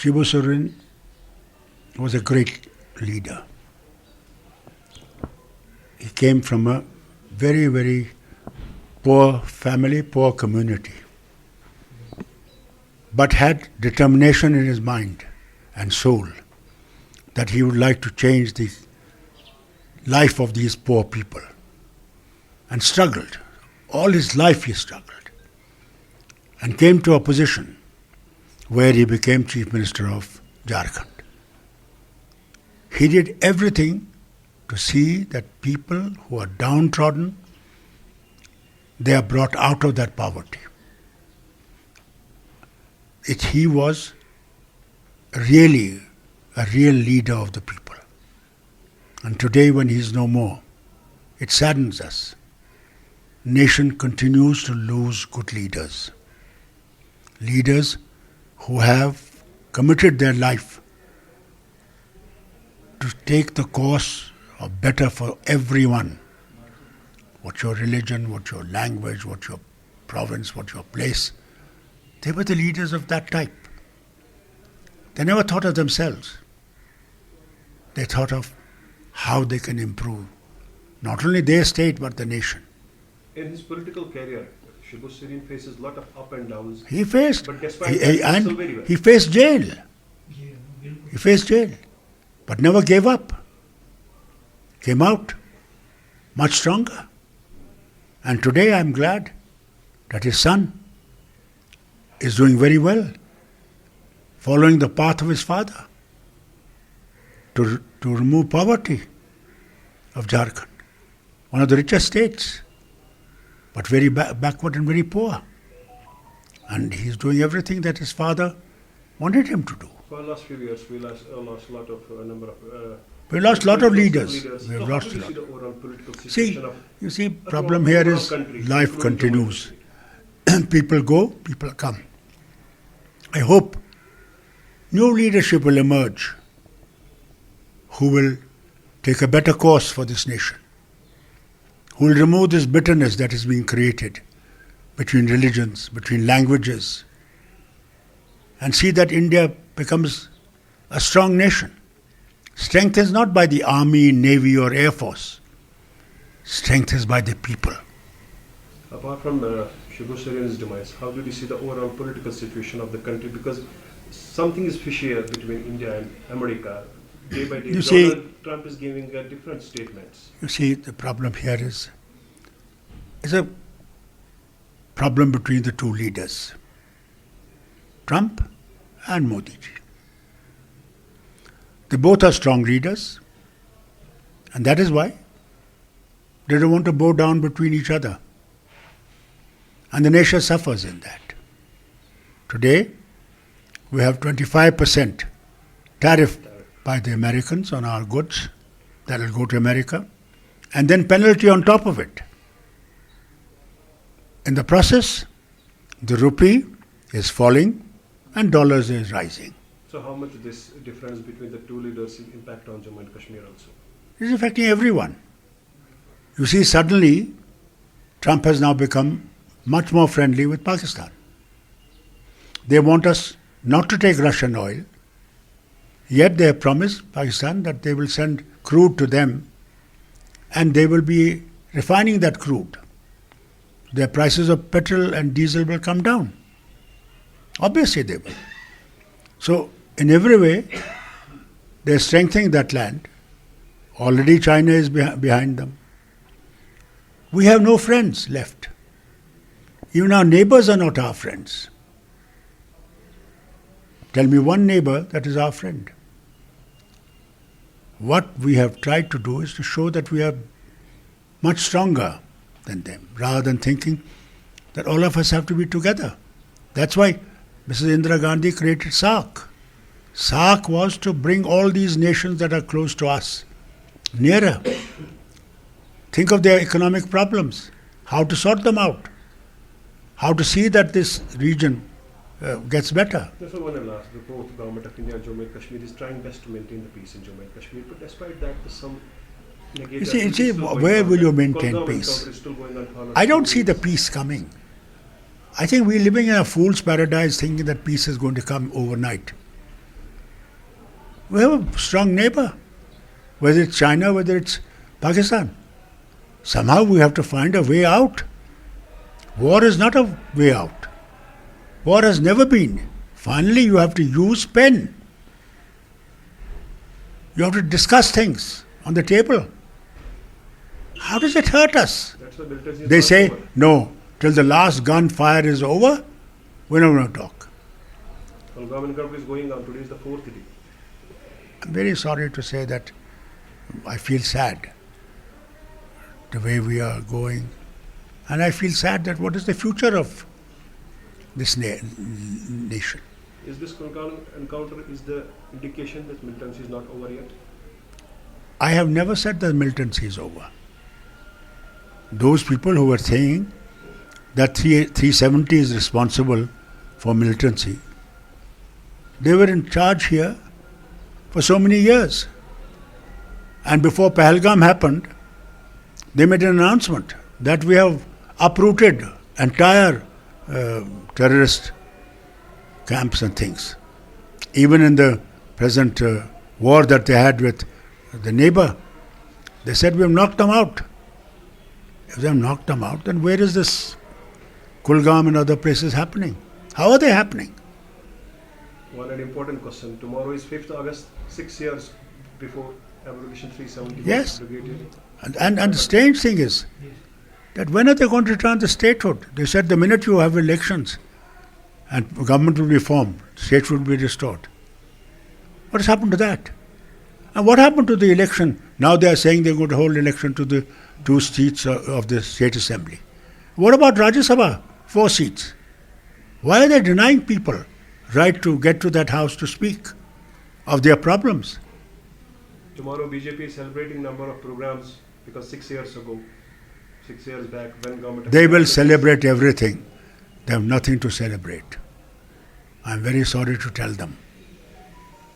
Shibu Soren was a great leader. He came from a very, very poor family, poor community, but had determination in his mind and soul that he would like to change the life of these poor people, and struggled. All his life he struggled and came to a position where he became Chief Minister of Jharkhand. He did everything to see that people who are downtrodden, they are brought out of that poverty. He was really a real leader of the people. And today, when he is no more, it saddens us. Nation continues to lose good leaders. Leaders who have committed their life to take the course of better for everyone. What's your religion, what's your language, what's your province, what's your place. They were the leaders of that type. They never thought of themselves. They thought of how they can improve not only their state but the nation. In his political career, Shibu Soren faces a lot of up and downs. He faced, but despite that, still very well. he faced jail. He faced jail, but never gave up. Came out much stronger. And today I'm glad that his son is doing very well, following the path of his father to remove poverty of Jharkhand, one of the richest states, but very backward and very poor. And he's doing everything that his father wanted him to do. For the last few years, we lost a lot of number of. We lost a lot of leaders. We have lost a lot. The overall political See, problem here is life continues. People go, people come. I hope new leadership will emerge who will take a better course for this nation, who will remove this bitterness that is being created between religions, between languages, and see that India becomes a strong nation. Strength is not by the army, navy or air force. Strength is by the people. Apart from Shibu Soren's demise, how do you see the overall political situation of the country? Because something is fishy between India and America. Day by day, Donald Trump is giving different statements. You see, the problem here is a problem between the two leaders, Trump and Modi ji. They both are strong leaders, and that is why they don't want to bow down between each other. And the nation suffers in that. Today, we have 25% tariff by the Americans on our goods that will go to America, and then penalty on top of it. In the process, the rupee is falling and dollars is rising. So how much this difference between the two leaders impact on Jammu and Kashmir also? It is affecting everyone. You see, suddenly, Trump has now become much more friendly with Pakistan. They want us not to take Russian oil, yet they have promised Pakistan that they will send crude to them and they will be refining that crude. Their prices of petrol and diesel will come down. Obviously they will. So, in every way, they are strengthening that land. Already China is behind them. We have no friends left. Even our neighbors are not our friends. Tell me one neighbor that is our friend. What we have tried to do is to show that we are much stronger than them, rather than thinking that all of us have to be together. That's why Mrs. Indira Gandhi created SAARC. SAARC was to bring all these nations that are close to us nearer. Think of their economic problems, how to sort them out, how to see that this region gets better. That's what one last. Both government of India and Jammu and Kashmir is trying best to maintain the peace in Jammu and Kashmir, but despite that, there's some negative. You see, where will you maintain peace? I don't see the peace coming. I think we're living in a fool's paradise thinking that peace is going to come overnight. We have a strong neighbor, whether it's China, whether it's Pakistan. Somehow we have to find a way out. War is not a way out. War has never been. Finally, you have to use pen. You have to discuss things on the table. How does it hurt us? They say, no, till the last gunfire is over, we're not going to talk. Well, government is going on. Today is the fourth day. I'm very sorry to say that I feel sad the way we are going. And I feel sad that what is the future of this nation? Is this encounter is the indication that militancy is not over yet? I have never said that militancy is over. Those people who were saying that 370 is responsible for militancy, they were in charge here for so many years. And before Pahalgam happened, they made an announcement that we have uprooted entire terrorist camps and things. Even in the present war that they had with the neighbor, they said we have knocked them out. If they have knocked them out, then where is this Kulgam and other places happening? How are they happening? One important question. Tomorrow is 5th August, 6 years before Abolition 370. Yes. And the strange thing is that when are they going to return the statehood? They said the minute you have elections and government will be formed, statehood will be restored. What has happened to that? And what happened to the election? Now they are saying they are going to hold election to the 2 seats of the state assembly. What about Rajya Sabha? 4 seats. Why are they denying people right to get to that house to speak of their problems? Tomorrow BJP is celebrating number of programs because 6 years back when government... They will celebrate everything. They have nothing to celebrate. I'm very sorry to tell them.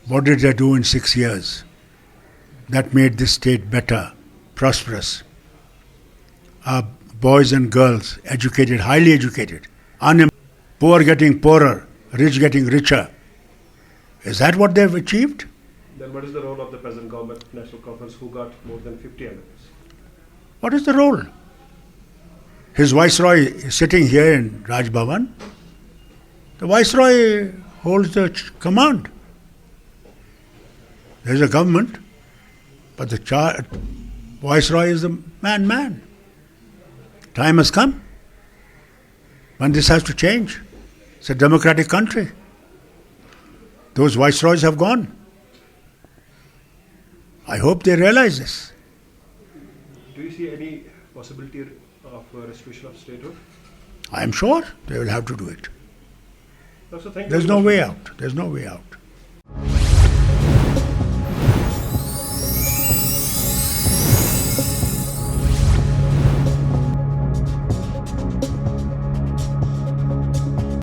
What did they do in 6 years that made this state better, prosperous? Our boys and girls, educated, highly educated, poor getting poorer, rich getting richer. Is that what they've achieved? Then what is the role of the present government, National Conference, who got more than 50 MLAs? What is the role? His Viceroy is sitting here in Raj Bhavan. The Viceroy holds the command. There is a government, but the Viceroy is the man. Time has come when this has to change. It's a democratic country. Those Viceroys have gone. I hope they realize this. Do you see any possibility of restoration of statehood? I am sure they will have to do it. So thank you. There's no way out. There's no way out.